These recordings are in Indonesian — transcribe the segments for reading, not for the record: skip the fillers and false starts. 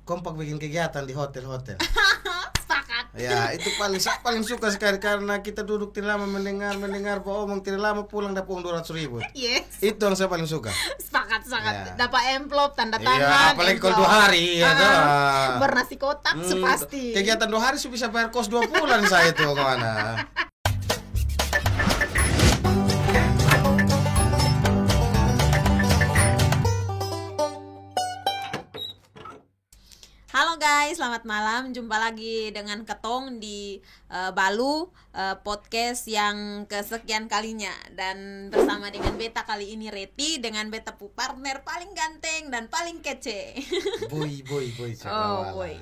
kompak bikin kegiatan di hotel-hotel. Sepakat. Ya, itu paling suka sekali karena kita duduk tidak lama mendengar omong tidak lama pulang dapat uang 200.000. Yes. Itu yang saya paling suka. Sepakat. Ya. Dapat amplop tanda Iya, tangan. apalagi kalau 2 hari ya. Bernasi kotak pasti. Kegiatan 2 hari bisa bayar kos 2 bulan saya tuh kemana. Halo guys, selamat malam. Jumpa lagi dengan Ketong di Balu podcast yang kesekian kalinya. Dan bersama dengan beta kali ini Reti dengan beta partner paling ganteng dan paling kece. Boy Oh Cakrawala. boy,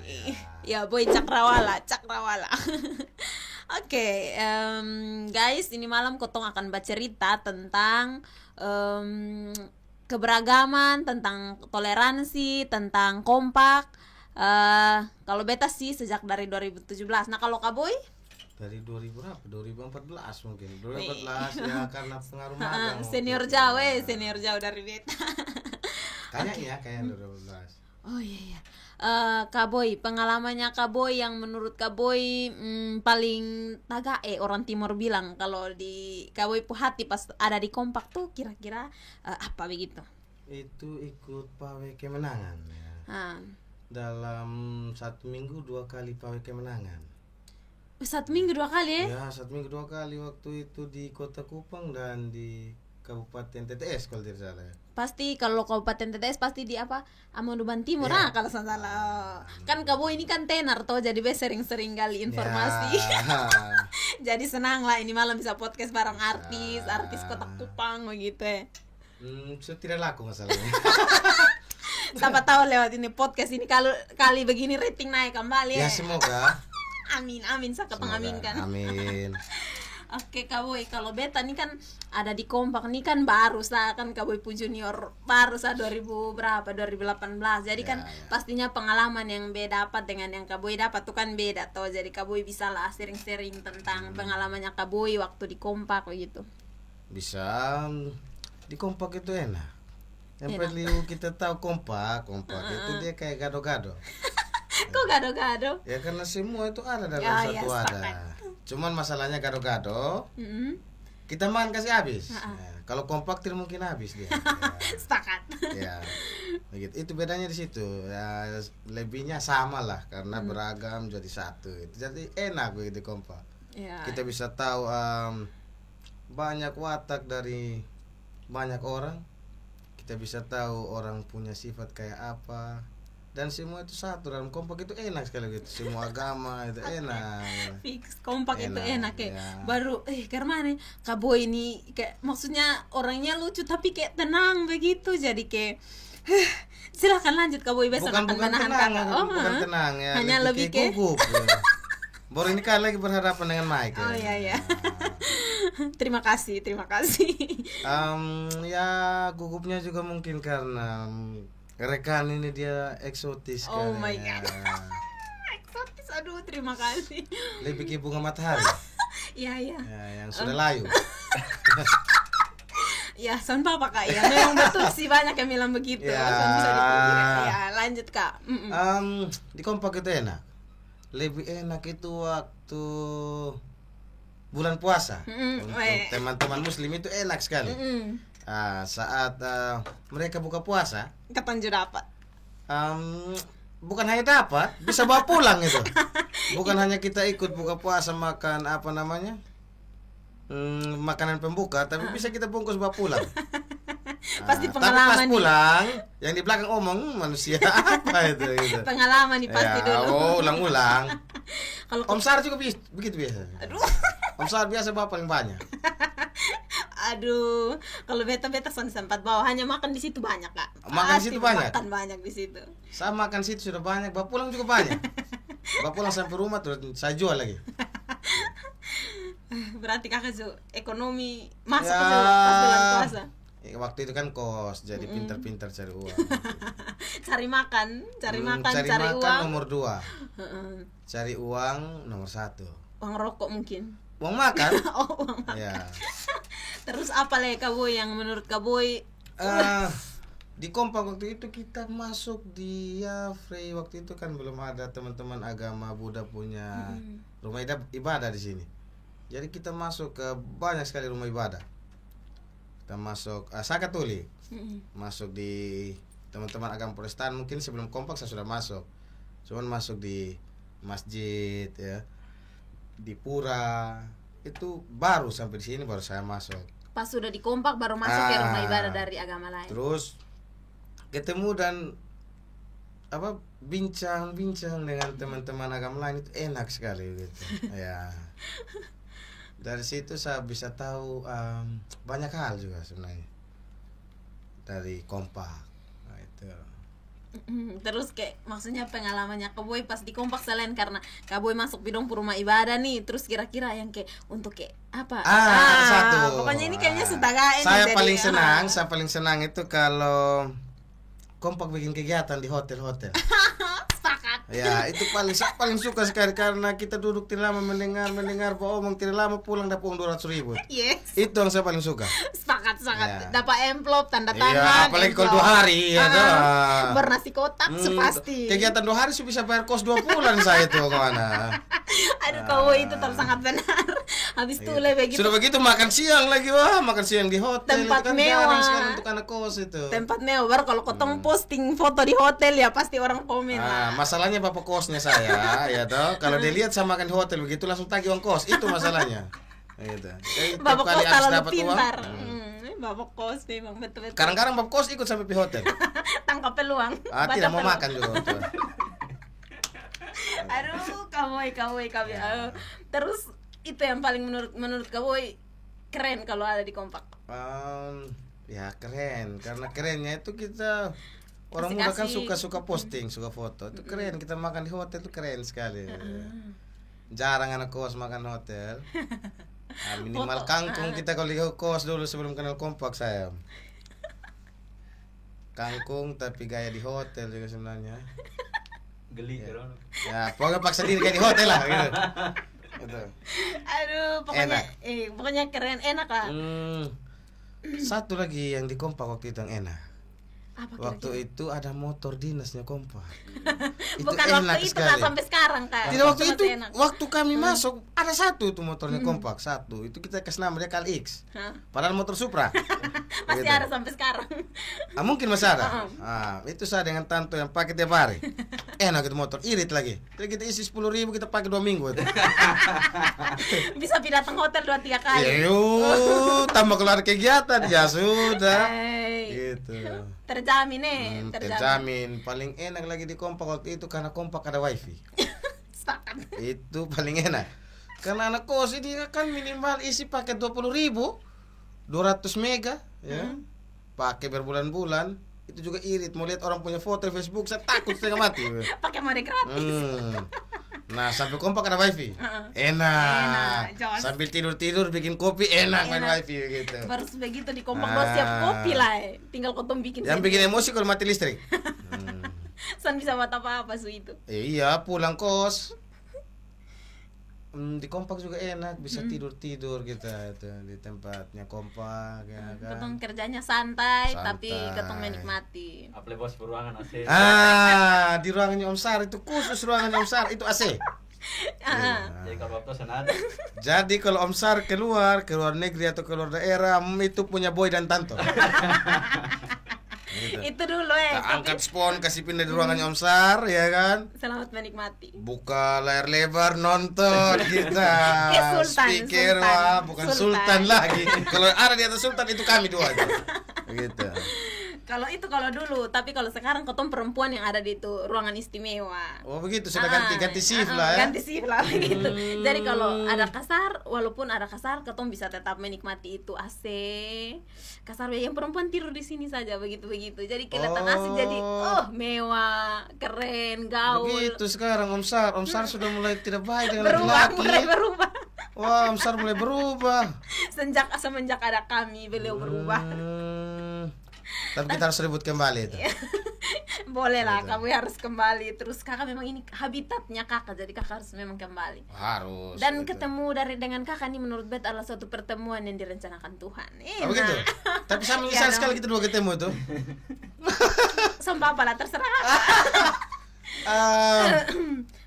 ya boy Cakrawala. Oke, guys, ini malam Ketong akan bercerita tentang keberagaman, tentang toleransi, tentang kompak. Kalau beta sih sejak dari 2017. Nah kalau Kak Boy? Dari 2014 mungkin. 2014 ya karena pengaruh magang. Senior jauh dari beta. Kayaknya 2012. Oh iya. Kak Boy, pengalamannya Kak Boy yang menurut Kak Boy paling tagae orang Timur bilang kalau di Kak Boy hati pas ada di kompak tuh kira-kira apa begitu? Itu ikut pawai kemenangan ya. Dalam 1 minggu 2 kali pawai kemenangan. 1 minggu 2 kali ya? 1 minggu 2 kali, waktu itu di Kota Kupang dan di Kabupaten TTS kalau tidak salah. Pasti kalau Kabupaten TTS pasti di apa? Amonuban Timur kalau salah. Kan Kak Boy ini kan tenar toh, jadi sering-sering gali informasi. Jadi senang lah ini malam bisa podcast bareng artis Kota Kupang begitu ya. Saya tidak laku masalahnya. Siapa tahu lewat ini podcast ini kalau kali begini rating naik kembali ya. Semoga. Amin, saya pengaminkan. Amin. Oke Kak Boy, kalau beta nih kan ada di kompak nih kan baru lah kan Kak Boy pun junior baru 2018. Jadi kan pastinya pengalaman yang beda dapat dengan yang Kak Boy dapat tuh kan beda toh. Jadi Kak Boy bisa lah sharing tentang pengalamannya Kak Boy waktu di kompak begitu. Bisa. Di kompak itu enak. Yang perlu kita tahu kompak itu dia kayak gado-gado. Kok gado-gado? Ya karena semua itu ada dalam satu ada. Cuman masalahnya gado-gado. Kita makan kasih habis. Kalau kompak tidak mungkin habis dia. Sepakat. Ya. Begitu. Itu bedanya di situ. Ya lebihnya sama lah karena beragam jadi satu. Jadi enak begitu kompak. Kita bisa tahu banyak watak dari banyak orang. Kita bisa tahu orang punya sifat kayak apa dan semua itu satu dalam kompak itu enak sekali gitu. Semua agama itu enak. Fix kompak itu enak ya. Baru karena nih Kak Boy ini kayak maksudnya orangnya lucu tapi kayak tenang begitu. Jadi kayak silakan lanjut Kak Boy, besok akan menahan kakak. Bukan tenang ya. Hanya lebih kayak gugup. Baru ini kan lagi berhadapan dengan Mike. Oh iya. Terima kasih. Ya gugupnya juga mungkin karena rekan ini dia eksotis. Oh my god. Eksotis, aduh terima kasih. Lebih ke bunga matahari. Iya. Ya, yang sudah layu. Ya, son papa Kak ya. Memang betul sih banyak yang bilang begitu. Son bisa dipikir. Ya, lanjut Kak. Di kompak itu enak. Lebih enak itu waktu bulan puasa. Untuk teman-teman muslim itu enak sekali. Saat mereka buka puasa, kapan juga dapat? Bukan hanya dapat, bisa bawa pulang itu. Bukan hanya kita ikut buka puasa makan apa namanya, makanan pembuka, tapi bisa kita bungkus bawa pulang. Pasti pengalaman. Tapi pas pulang, yang di belakang omong manusia apa itu. Pengalaman nih pasti dulu. Ulang-ulang. Kalau Om Sar juga begitu biasa. Aduh. Om Sar biasa bawa paling banyak. Aduh, kalau beta sempat bawa hanya makan di situ banyak Kak. Makan di situ banyak. Makan banyak di situ. Saya makan situ sudah banyak, bawa pulang juga banyak. Bawa pulang sampai rumah terus saya jual lagi. Berarti Kakak ekonomi masuk ke pas bulan puasa. Waktu itu kan kos, jadi pintar-pintar cari uang. Cari makan uang nomor 2. Cari uang nomor 1. Uang rokok mungkin. Uang makan. Uang makan. Ya. Terus apa lagi Kak Boy yang menurut Kak Boy di kompak waktu itu kita masuk di Frey, waktu itu kan belum ada teman-teman agama Buddha punya rumah ibadah di sini. Jadi kita masuk ke banyak sekali rumah ibadah. Kita masuk saya Katolik. Masuk di teman-teman agama Protestan, mungkin sebelum kompak saya sudah masuk. Cuman masuk di masjid ya. Di pura. Itu baru sampai di sini baru saya masuk. Pas sudah di kompak baru masuk ke rumah ibadah dari agama lain. Terus ketemu dan bincang-bincang dengan teman-teman agama lain itu enak sekali gitu. Ya. Dari situ saya bisa tahu banyak hal juga sebenarnya dari kompak. Nah, itu. Terus kayak maksudnya pengalamannya Kaboy pas di kompak selain karena Kaboy masuk bidang rumah ibadah nih, terus kira-kira yang kayak untuk kayak apa? Satu. Pokoknya ini kayaknya sutagain. Saya paling senang itu kalau kompak bikin kegiatan di hotel-hotel. Ya, itu paling suka sekali karena kita duduk tidak lama mendengar omong tidak lama pulang dapat uang 200.000. Yes. Itu yang saya paling suka. Sepakat. Ya. Dapat amplop tanda tangan. Ya, apalagi kalau 2 hari ya bernasi kotak pasti. Kegiatan 2 hari bisa bayar kos 2 bulan saya itu kemana. Aduh, kau itu sangat benar. Habis itu begitu. Sudah begitu makan siang lagi, makan siang di hotel. Tempat itu kan mewah. jarang sekali untuk anak kos itu. Tempat mewah. Baru kalau kotong posting foto di hotel ya pasti orang komen. Masalahnya bapak kosnya saya, ya toh. Kalau dia lihat saya makan di hotel begitu langsung tagih uang kos, itu masalahnya. Gitu. Bapak kos terlalu pintar. Bapak kos memang betul-betul. Kadang-kadang bapak kos ikut sampai di hotel. Tangkap peluang. Tidak mau makan juga. Aduh, Kaboy. Terus itu yang paling menurut Kaboy keren kalau ada di kompak. Ya keren, karena kerennya itu kita orang muda kan suka posting, suka foto. Itu keren, kita makan di hotel itu keren sekali. Jarang anak kos makan hotel. Minimal kangkung kita kalau di kos dulu sebelum kenal kompak saya. Kangkung tapi gaya di hotel juga sebenarnya. Geli ya. Ya, pokoknya paksa diri kayak di hotel lah gitu. Gitu. Aduh, pokoknya keren, enak lah. Satu lagi yang di kompak waktu itu yang enak. Apa waktu itu ada motor dinasnya kompak. Itu bukan enak waktu itu sekali. Sampai sekarang kan. Tidak, waktu itu enak. Waktu kami masuk ada satu tuh motornya kompak, satu. Itu kita kasih nama dia Kali X. Padahal motor Supra. Masih gitu. Ada sampai sekarang. Mungkin masih ada. Itu saya dengan Tanto yang pakai tiap hari. Enak itu motor, irit lagi. Jadi kita isi 10.000 kita pakai 2 minggu itu. Bisa datang hotel 2-3 kali. Tambah keluar kegiatan ya sudah. Gitu. Terjamin terjamin. Paling enak lagi di kompak waktu itu karena kompak ada wifi. Itu paling enak. Karena anak kos ini kan minimal isi paket 20.000, 200 mega ya. Pakai berbulan-bulan. Itu juga irit, mau lihat orang punya foto di Facebook saya takut setengah mati. Pakai mode gratis. Nah, sampai kompak ada wifi. Enak. Sambil tidur bikin kopi enak main wifi gitu. Baru begitu di kompak siap kopi lah. Tinggal kotong bikin. Yang bikin emosi kalau mati listrik. San bisa buat apa-apa su itu. Iya, pulang kos. Di kompak juga enak, bisa tidur kita itu di tempatnya kompak ya kan. Ketong kerjanya santai. Tapi ketong menikmati. Apalagi bos beruangan AC. Di ruangannya Om Sar itu khusus ruangannya Om Sar itu AC. Jadi kalau waktu sana ada. Jadi kalau Om Sar keluar negeri atau keluar daerah itu punya boy dan Tanto. Gitu. Itu dulu angkat spon kasih pindah di ruangannya Om Sar ya kan. Selamat menikmati. Buka layar lebar nonton kita. Speaker bukan Sultan lagi. Kalau ada di atas Sultan itu kami dua aja. Gitu. Kalau dulu, tapi kalau sekarang ketemu perempuan yang ada di itu ruangan istimewa. Oh begitu, sudah ganti shift lah ya. Ganti shift lah gitu. Jadi kalau ada kasar, walaupun ada kasar, ketemu bisa tetap menikmati itu AC. Kasar yang perempuan tidur di sini saja begitu. Jadi kelihatan asik jadi mewah, keren, gaul. Begitu sekarang Om Sar sudah mulai tidak baik dengan laki-laki. Berubah. Wah, Om Sar mulai berubah. Semenjak ada kami beliau berubah. Tapi kita harus ribut kembali itu. Boleh lah, Gitu. kamu harus kembali. Terus kakak memang ini habitatnya kakak, jadi kakak harus memang kembali. Harus. Dan gitu. ketemu dengan kakak ini menurut Bet adalah suatu pertemuan yang direncanakan Tuhan. Oh, begitu. Tapi saya menyesal Iya sekali dong. kita dua ketemu tuh. Sumpah apalah terserah kakak.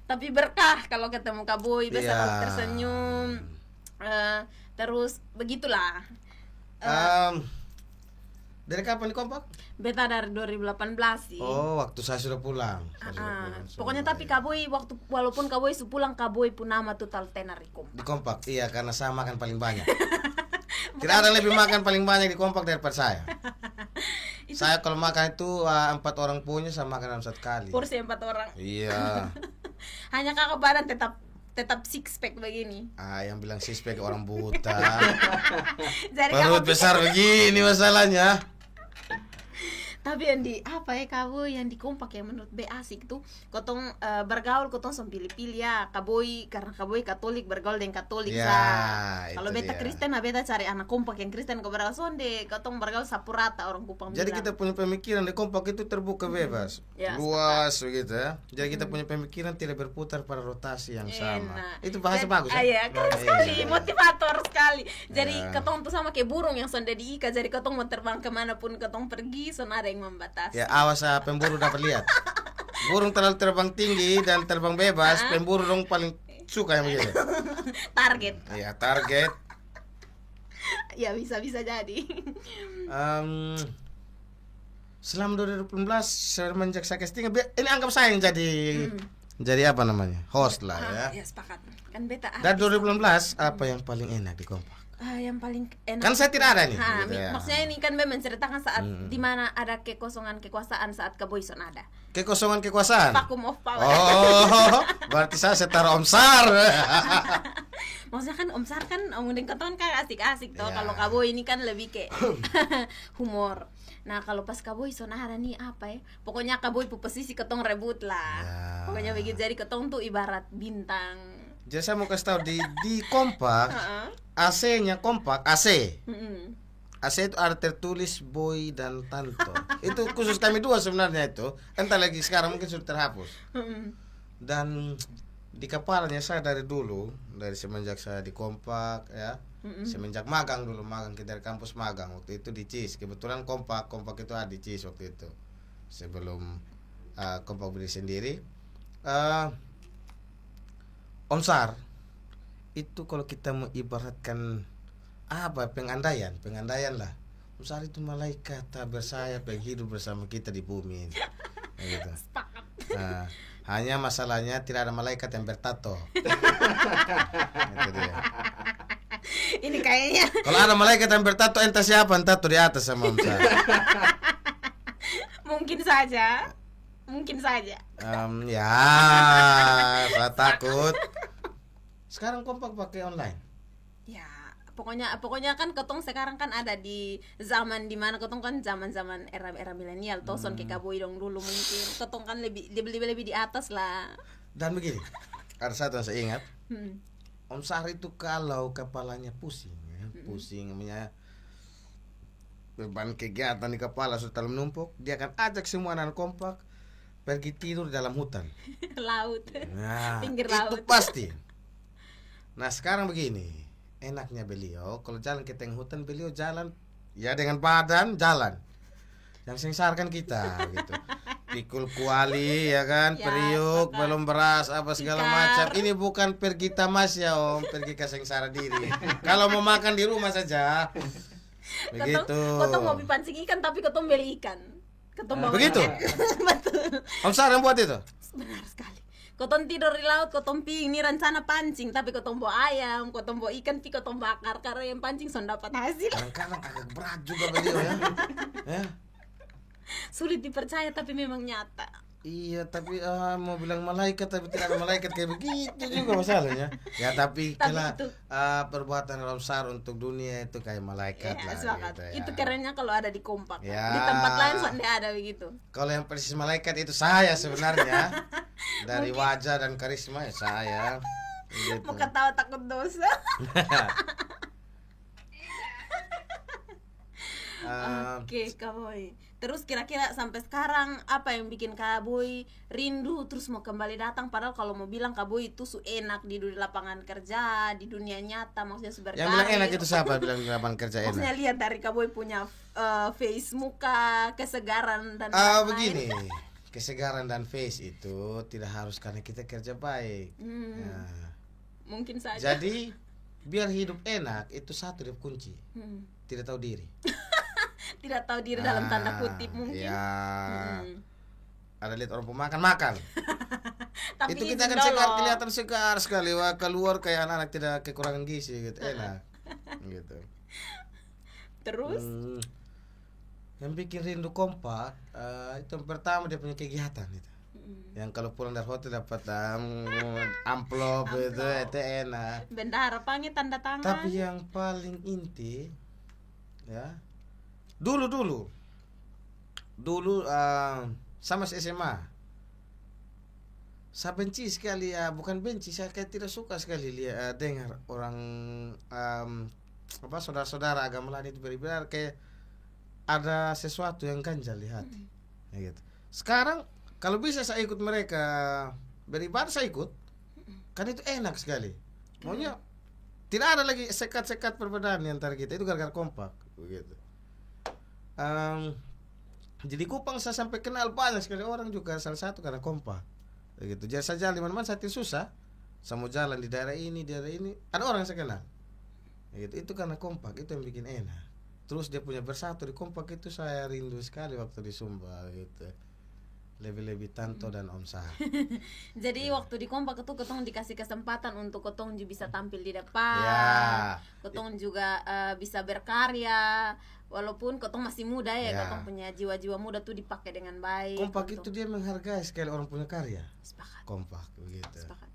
Tapi berkah kalau ketemu Kak Boy, biasa Iya. kalau tersenyum. Terus begitulah. Dari kapan di kompak? Beta dari 2018 sih. Oh, waktu saya sudah pulang. Saya sudah pulang. Pokoknya tapi Kak Boy walaupun Kak Boy pulang, Kak Boy pun nama total tenar di kompak. di kompak, iya karena saya makan paling banyak. Tidak ada lebih makan paling banyak di kompak daripada saya. Saya kalau makan itu 4 orang punya saya makan dalam 1 kali. Porsi 4 orang. Iya. Hanya kakak badan tetap six pack begini. Yang bilang six-pack orang buta. Jadi Perut kakak besar begini masalahnya. tapi yang di apa ya Kak yang di kompak yang menurut B asik tuh kotong bergaul kotong som pilih-pilih ya Kak Boy, karena Kak Boy Katolik bergaul dengan Katolik Ya, kalau itu beta dia. Kristen beta cari anak kompak yang Kristen kau bergaul sonde kotong bergaul sapu rata orang Kupang Jadi bilang. kita punya pemikiran di kompak itu terbuka bebas, Ya, luas begitu ya. Jadi kita punya pemikiran tidak berputar pada rotasi yang sama. Enak. Itu bahasa Jadi- bagus ya. Iya, keren sekali, motivator sekali. Jadi Ya. ketong tuh sama kayak burung yang sonde diikat. Jadi ketong mau terbang kemanapun ketong pergi, son ada yang membatasi. Ya awas pemburu dapat lihat. Burung terlalu terbang tinggi dan terbang bebas, pemburu dong paling suka yang begitu. Target. Ya target. Ya bisa jadi. Selama 2018 semenjak saya casting, ini anggap saya yang jadi apa namanya, host lah ya. Ya sepakat. Kan beta. Dan 2018 apa yang paling enak di kompak? Yang paling enak. Kan saya tidak ada nih. Ha, gitu ya. maksudnya ini kan Bem menceritakan saat dimana ada kekosongan kekuasaan saat Kak Boy son ada. Kekosongan kekuasaan. Vacuum of power. Oh, berarti saya setara Om Sar. Maksudnya kan Om Sar kan Om Udin Keton kan asik-asik toh. Ya. Kalau Kak Boy ini kan lebih kayak humor. Nah kalau pas Kak Boy son ada nih apa ya? Pokoknya Kak Boy posisi ketong rebut lah. Ya. Pokoknya begitu, jadi ketong tuh ibarat bintang. Jadi saya mau kasih tahu di kompak, AC-nya kompak, AC. Mm-mm. AC itu ada tertulis Boy dan Tanto. Itu khusus kami dua sebenarnya itu. Entah lagi sekarang mungkin sudah terhapus. Mm-mm. Dan di kepalanya saya dari dulu, dari semenjak saya di kompak ya. Semenjak magang dulu, kita dari kampus magang waktu itu di CIS. Kebetulan kompak itu ada di CIS waktu itu. Sebelum kompak berdiri sendiri. Om Sar itu kalau kita mau ibaratkan apa pengandaian lah. Om Sar itu malaikat bersayap yang hidup bersama kita di bumi ini. Gitu. Nah, hanya masalahnya tidak ada malaikat yang bertato. Itu dia. Ini kayaknya Kalau ada malaikat yang bertato, entah siapa yang tato di atas sama Om Sar. mungkin saja. Ya, saya takut. Sekarang kompak pakai online. Ya, pokoknya kan ketong sekarang kan ada di zaman dimana ketong kan zaman era milenial toh son kayak Kak Boy dong dulu mungkin ketong kan lebih di atas lah. Dan begini, ada satu yang saya ingat. Hmm. Om Sar itu kalau kepalanya pusing, pusing namanya beban kegiatan di kepala sudah terlalu menumpuk, dia akan ajak semua anak kompak pergi tidur di dalam hutan. Laut. Nah, Pinggir itu laut. pasti. Nah sekarang begini, enaknya beliau kalau jalan ke tengah hutan, beliau jalan ya dengan badan jalan. Yang sengsarkan kita gitu. Pikul kuali ya kan, Ya, periuk, sepakat. belum beras apa segala Tikar. macam. Ini bukan pergi tamas ya Om, pergi ke sengsara diri. Kalau mau makan di rumah saja. Begitu. Ketong mau pancing ikan tapi ketong beli ikan. Ketong bawa Begitu? ikan. Betul. Om Sar yang buat itu. Benar sekali. Ketong tidur di laut, ketong ini rencana pancing tapi ketong bawa ayam, ketong bawa ikan, tapi ketong bakar karena yang pancing son dapat hasil. Kadang-kadang agak berat juga beliau ya. Ya. Sulit dipercaya tapi memang nyata. Iya, tapi mau bilang malaikat tapi tidak ada malaikat kayak begitu juga masalahnya. Ya tapi kalau itu- perbuatan Om Sar untuk dunia itu kayak malaikat Ya, lah sepakat. gitu ya. Itu kerennya kalau ada di kompak. Ya. Di tempat lain sonde ada begitu. Kalau yang persis malaikat itu saya sebenarnya. Dari wajah dan karisma ya saya. Gitu. Mau ketawa takut dosa. Eh, Oke, Kak Boy. Terus kira-kira sampai sekarang apa yang bikin Kak Boy rindu terus mau kembali datang, padahal kalau mau bilang Kak Boy itu enak di lapangan kerja, di dunia nyata, maksudnya berkarir. Yang bilang enak itu siapa bilang di lapangan kerja enak? Maksudnya lihat dari Kak Boy punya face muka, kesegaran dan begini. Kesegaran dan face itu tidak harus karena kita kerja baik. Nah, mungkin saja. jadi biar hidup enak itu satu dia kunci. Tidak tahu diri. Tidak tahu diri dalam tanda kutip mungkin. Ya. Ada lihat orang pemakan makan. Tapi itu kita kan kelihatan segar sekali, wah keluar kayak anak-anak tidak kekurangan gizi gitu, enak. Gitu. Terus yang bikin rindu kompak itu yang pertama dia punya kegiatan itu. Yang kalau pulang dari hotel dapat amplop itu enak. Bendahara panggil tanda tangan. Tapi yang paling inti ya dulu sama SMA saya benci sekali bukan benci, saya kayak tidak suka sekali lihat dengar orang saudara-saudara agama lain itu benar kayak ada sesuatu yang ganjal di hati. Ya gitu. Sekarang kalau bisa saya ikut mereka beribadah, saya ikut. Kan itu enak sekali. Maunya tidak ada lagi sekat-sekat perbedaan di antara kita, itu gara-gara kompak begitu. Jadi Kupang saya sampai kenal banyak sekali orang juga, salah satu karena kompak begitu. Jadi saya jalan di mana-mana saya tidak susah. Saya mau jalan di daerah ini ada orang yang saya kenal begitu. Itu karena kompak, itu yang bikin enak. Terus dia punya bersatu di kompak itu saya rindu sekali waktu di Sumba gitu. Lebih-lebih Tanto dan Om Sah. Jadi waktu di kompak itu ketong dikasih kesempatan untuk ketong juga bisa tampil di depan. Ketong juga bisa berkarya. Walaupun ketong masih muda ketong punya jiwa-jiwa muda tuh dipakai dengan baik. Kompak itu dia menghargai sekali orang punya karya. Sepakat. Kompak begitu. Sepakat.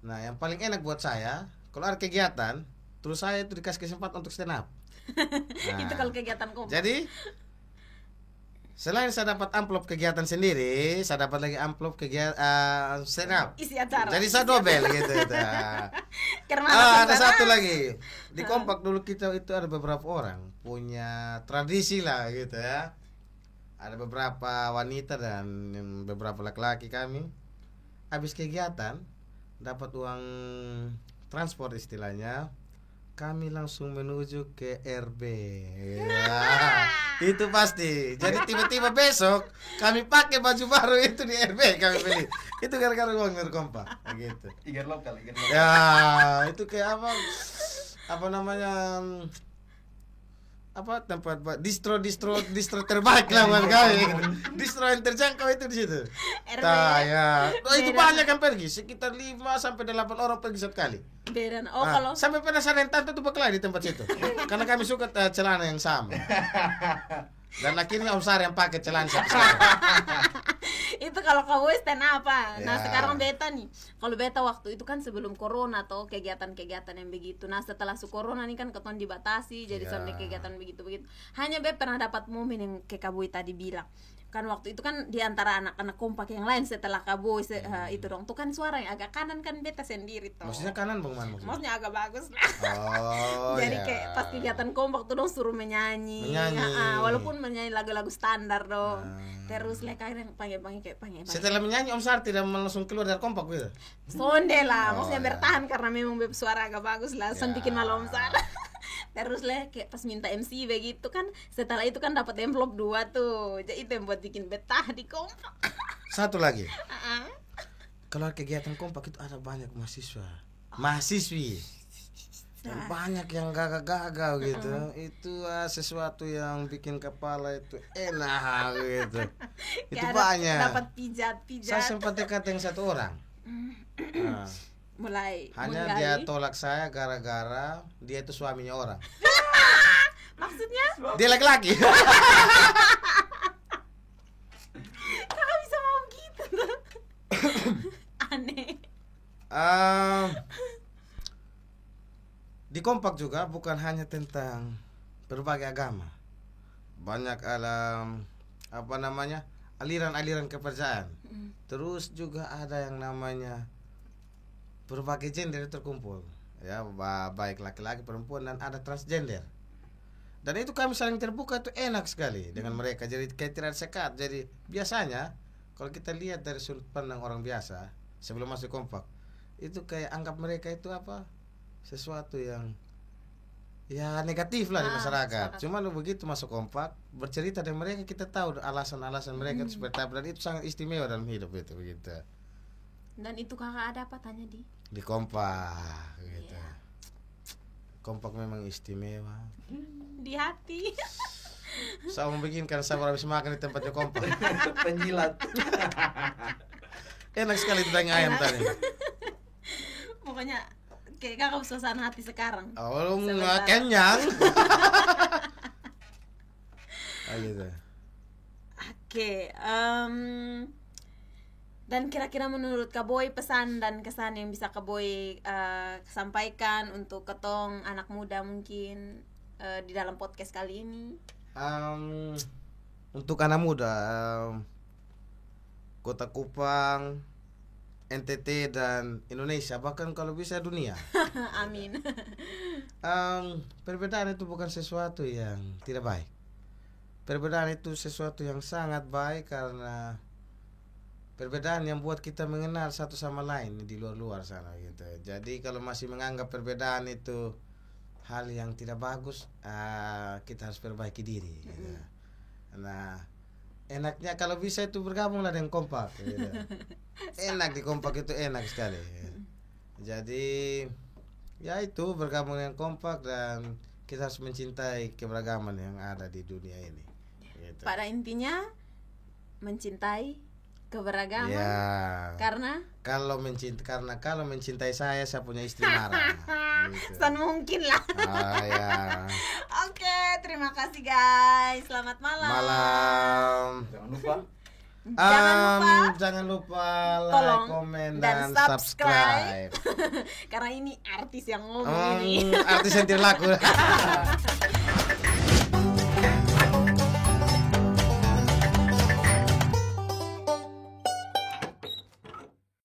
Nah, yang paling enak buat saya kalau ada kegiatan, terus saya itu dikasih kesempatan untuk stand up. Nah, itu kalau kegiatan kompak. Jadi selain saya dapat amplop kegiatan sendiri, saya dapat lagi amplop kegiatan stand up. Isi acara. Jadi saya dobel gitu. Ada satu lagi. Di kompak dulu kita itu ada beberapa orang punya tradisi lah gitu ya. Ada beberapa wanita dan beberapa laki-laki kami. Habis kegiatan dapat uang transport istilahnya, kami langsung menuju ke RB. Itu pasti. Jadi tiba-tiba besok kami pakai baju baru itu di RB kami beli. Itu gara-gara uang dari kompak gitu. Igar lokal. Ya, itu kayak apa namanya? Apa tempat distro terbaik lah buat kami. Distro yang terjangkau itu di situ. Ya. Itu banyak yang pergi, sekitar 5 sampai 8 orang pergi satu kali. Kalau sampai pernah saya Tanto tuh berkelahi di tempat situ. Karena kami suka celana yang sama. Dan akhirnya Om Sar yang pakai celana sama. Itu kalau kamu stand apa? Nah sekarang beta nih. Kalau beta waktu itu kan sebelum corona atau kegiatan-kegiatan yang begitu. Nah setelah corona nih kan keton dibatasi, jadi sampai kegiatan begitu-begitu. Hanya beta pernah dapat momen yang kayak Kak Boy tadi bilang. Kan waktu itu kan di antara anak-anak kompak yang lain setelah Kak Boy itu dong. Tuh kan suara yang agak kanan kan beta sendiri tuh. Maksudnya kanan Bang Man? Maksudnya agak bagus lah. Jadi kayak pas kegiatan kompak tuh dong suruh menyanyi. Walaupun menyanyi lagu-lagu standar dong. Terus leka yang panggil. Setelah menyanyi Om Sar tidak langsung keluar dari kompak gitu. Sonde lah, maksudnya bertahan karena memang suara agak bagus lah. Bikin malu Om Sar. Terus kayak pas minta MC begitu kan, setelah itu kan dapat envelope 2 tuh. Jadi itu yang buat bikin betah di kompak. Satu lagi. Kalau kegiatan kompak itu ada banyak mahasiswi. Dan banyak yang gagah-gagah gitu. Itu sesuatu yang bikin kepala itu enak gitu. Itu banyak. Dapat pijat. Saya sempat dekat dengan satu orang. Hanya dia tolak saya gara-gara dia itu suaminya orang. Maksudnya? Dia laki-laki. Kakak bisa mau gitu. Aneh. Di kompak juga bukan hanya tentang berbagai agama. Banyak aliran-aliran kepercayaan. Terus juga ada yang namanya berbagai gender terkumpul, ya baik laki-laki perempuan dan ada transgender. Dan itu kami saling terbuka, itu enak sekali dengan mereka. Jadi kayak tidak sekat. Jadi biasanya kalau kita lihat dari sudut pandang orang biasa sebelum masuk kompak, itu kayak anggap mereka itu apa? Sesuatu yang ya negatif lah di masyarakat. Cuman begitu masuk kompak, bercerita dengan mereka, kita tahu alasan-alasan mereka itu seperti apa, dan itu sangat istimewa dalam hidup itu begitu. Dan itu kakak ada apa tanya di kompak gitu. Kompak memang istimewa di hati. Saya membikinkan sabar habis makan di tempatnya kompak. Penjilat. Enak sekali itu daging ayam tadi. Pokoknya kayak kakak suasana hati sekarang. Oh, nggak kenyang. Gitu. Oke, dan kira-kira menurut Kak Boy pesan dan kesan yang bisa Kak Boy sampaikan untuk ketong anak muda mungkin di dalam podcast kali ini? Untuk anak muda, Kota Kupang, NTT dan Indonesia, bahkan kalau bisa dunia. Amin. Perbedaan itu bukan sesuatu yang tidak baik. Perbedaan itu sesuatu yang sangat baik, karena perbedaan yang buat kita mengenal satu sama lain di luar-luar sana gitu. Jadi kalau masih menganggap perbedaan itu hal yang tidak bagus, kita harus perbaiki diri gitu. Nah, enaknya kalau bisa itu bergabunglah dengan kompak gitu. Enak di kompak itu enak sekali. Jadi ya itu bergabung dengan kompak, dan kita harus mencintai keberagaman yang ada di dunia ini gitu. Pada intinya mencintai keberagaman. Ya. Karena kalau mencintai saya punya istri marah. Gitu. San mungkin lah. Ya. Oke, terima kasih guys. Selamat malam. Malam. Jangan lupa tolong like, komen dan subscribe. Karena ini artis yang ngomong ini. Artis yang tidak laku.